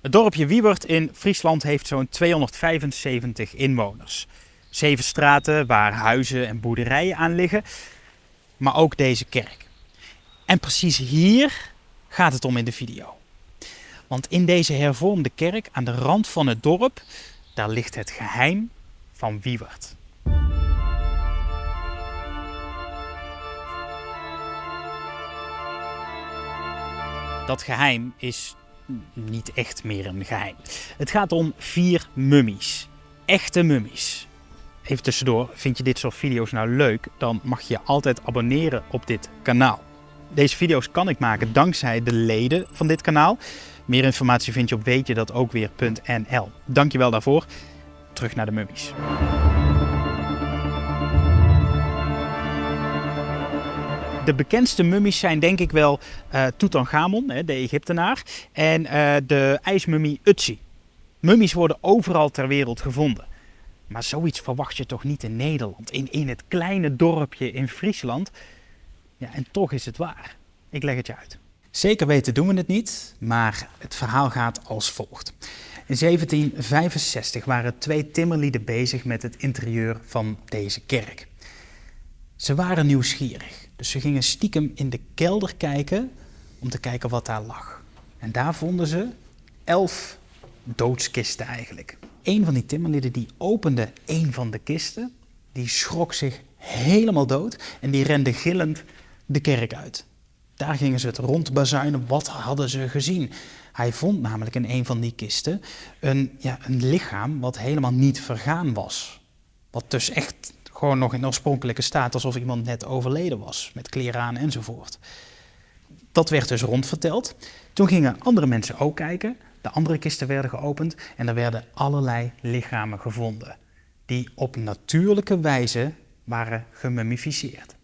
Het dorpje Wiewert in Friesland heeft zo'n 275 inwoners. 7 straten waar huizen en boerderijen aan liggen, maar ook deze kerk. En precies hier gaat het om in de video. Want in deze hervormde kerk aan de rand van het dorp, daar ligt het geheim van Wiewert. Dat geheim is niet echt meer een geheim. Het gaat om 4 mummies. Echte mummies. Even tussendoor, vind je dit soort video's nou leuk, dan mag je je altijd abonneren op dit kanaal. Deze video's kan ik maken dankzij de leden van dit kanaal. Meer informatie vind je op weetjedatokweer.nl. Dankjewel daarvoor. Terug naar de mummies. De bekendste mummies zijn denk ik wel Tutankhamon, de Egyptenaar, en de ijsmummie Ötzi. Mummies worden overal ter wereld gevonden. Maar zoiets verwacht je toch niet in Nederland, in het kleine dorpje in Friesland. Ja, en toch is het waar. Ik leg het je uit. Zeker weten doen we het niet, maar het verhaal gaat als volgt. In 1765 waren 2 timmerlieden bezig met het interieur van deze kerk. Ze waren nieuwsgierig, dus ze gingen stiekem in de kelder kijken om te kijken wat daar lag. En daar vonden ze 11 doodskisten eigenlijk. Een van die timmerlieden die opende een van de kisten, die schrok zich helemaal dood en die rende gillend de kerk uit. Daar gingen ze het rondbazuinen, wat hadden ze gezien? Hij vond namelijk in een van die kisten een lichaam wat helemaal niet vergaan was. Wat dus echt gewoon nog in oorspronkelijke staat, alsof iemand net overleden was, met kleren aan enzovoort. Dat werd dus rondverteld. Toen gingen andere mensen ook kijken. De andere kisten werden geopend en er werden allerlei lichamen gevonden, die op natuurlijke wijze waren gemummificeerd.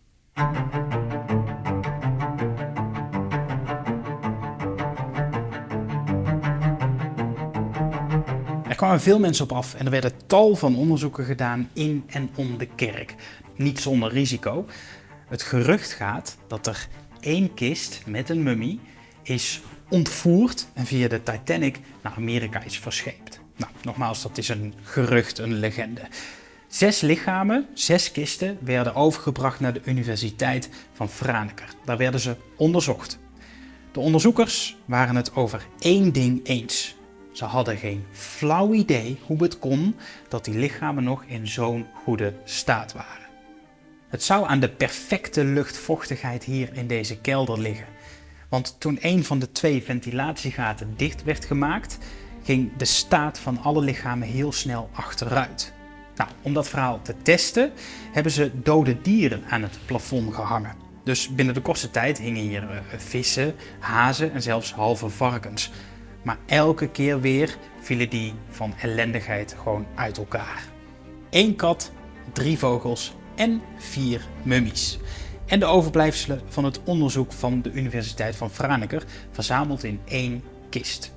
Er kwamen veel mensen op af en er werden tal van onderzoeken gedaan in en om de kerk. Niet zonder risico. Het gerucht gaat dat er 1 kist met een mummie is ontvoerd en via de Titanic naar Amerika is verscheept. Nou, nogmaals, dat is een gerucht, een legende. 6 lichamen, 6 kisten werden overgebracht naar de Universiteit van Franeker. Daar werden ze onderzocht. De onderzoekers waren het over 1 ding eens. Ze hadden geen flauw idee hoe het kon dat die lichamen nog in zo'n goede staat waren. Het zou aan de perfecte luchtvochtigheid hier in deze kelder liggen. Want toen een van de 2 ventilatiegaten dicht werd gemaakt, ging de staat van alle lichamen heel snel achteruit. Nou, om dat verhaal te testen, hebben ze dode dieren aan het plafond gehangen. Dus binnen de kortste tijd hingen hier vissen, hazen en zelfs halve varkens. Maar elke keer weer vielen die van ellendigheid gewoon uit elkaar. 1 kat, 3 vogels en 4 mummies. En de overblijfselen van het onderzoek van de Universiteit van Franeker verzameld in 1 kist.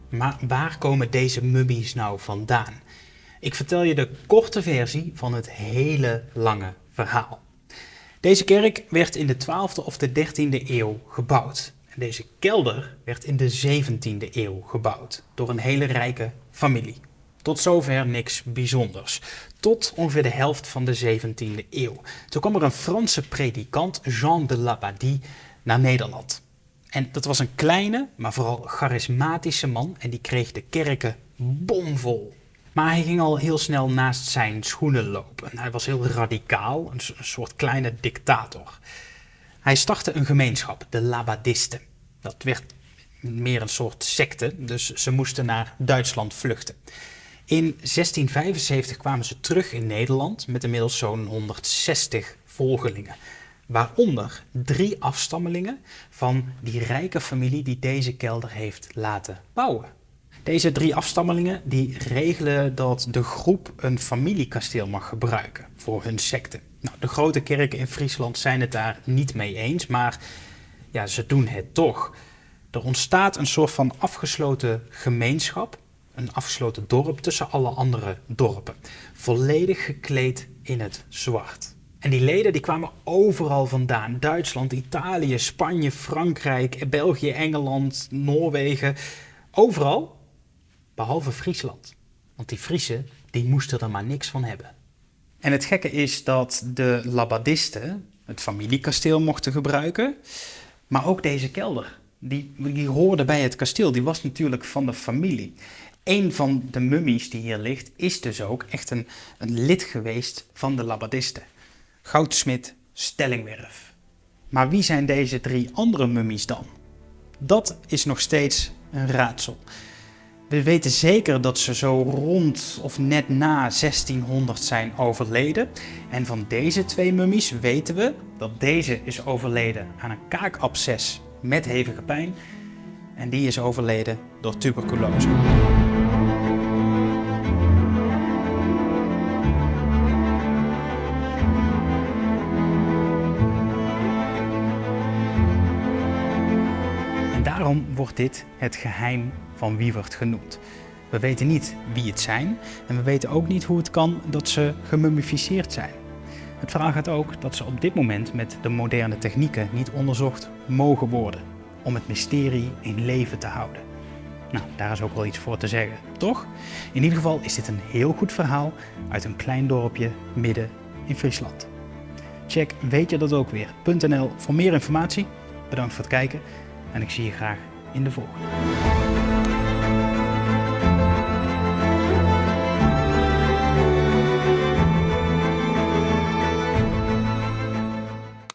Maar waar komen deze mummies nou vandaan? Ik vertel je de korte versie van het hele lange verhaal. Deze kerk werd in de 12e of de 13e eeuw gebouwd. En deze kelder werd in de 17e eeuw gebouwd door een hele rijke familie. Tot zover niks bijzonders. Tot ongeveer de helft van de 17e eeuw. Toen kwam er een Franse predikant, Jean de Labadie, naar Nederland. En dat was een kleine, maar vooral charismatische man en die kreeg de kerken bomvol. Maar hij ging al heel snel naast zijn schoenen lopen. Hij was heel radicaal, een soort kleine dictator. Hij startte een gemeenschap, de Labadisten. Dat werd meer een soort secte, dus ze moesten naar Duitsland vluchten. In 1675 kwamen ze terug in Nederland met inmiddels zo'n 160 volgelingen. Waaronder 3 afstammelingen van die rijke familie die deze kelder heeft laten bouwen. Deze 3 afstammelingen die regelen dat de groep een familiekasteel mag gebruiken voor hun secte. Nou, de grote kerken in Friesland zijn het daar niet mee eens, maar ja, ze doen het toch. Er ontstaat een soort van afgesloten gemeenschap, een afgesloten dorp tussen alle andere dorpen. Volledig gekleed in het zwart. En die leden die kwamen overal vandaan. Duitsland, Italië, Spanje, Frankrijk, België, Engeland, Noorwegen. Overal, behalve Friesland. Want die Friesen, die moesten er maar niks van hebben. En het gekke is dat de Labadisten het familiekasteel mochten gebruiken, maar ook deze kelder. Die hoorde bij het kasteel, die was natuurlijk van de familie. Een van de mummies die hier ligt, is dus ook echt een lid geweest van de Labadisten. Goudsmid Stellingwerf. Maar wie zijn deze 3 andere mummies dan? Dat is nog steeds een raadsel. We weten zeker dat ze zo rond of net na 1600 zijn overleden. En van deze 2 mummies weten we dat deze is overleden aan een kaakabsces met hevige pijn. En die is overleden door tuberculose. Daarom wordt dit het geheim van Wievert genoemd. We weten niet wie het zijn en we weten ook niet hoe het kan dat ze gemummificeerd zijn. Het verhaal gaat ook dat ze op dit moment met de moderne technieken niet onderzocht mogen worden om het mysterie in leven te houden. Nou, daar is ook wel iets voor te zeggen, toch? In ieder geval is dit een heel goed verhaal uit een klein dorpje midden in Friesland. Check weetjedatokweer.nl voor meer informatie. Bedankt voor het kijken. En ik zie je graag in de volgende.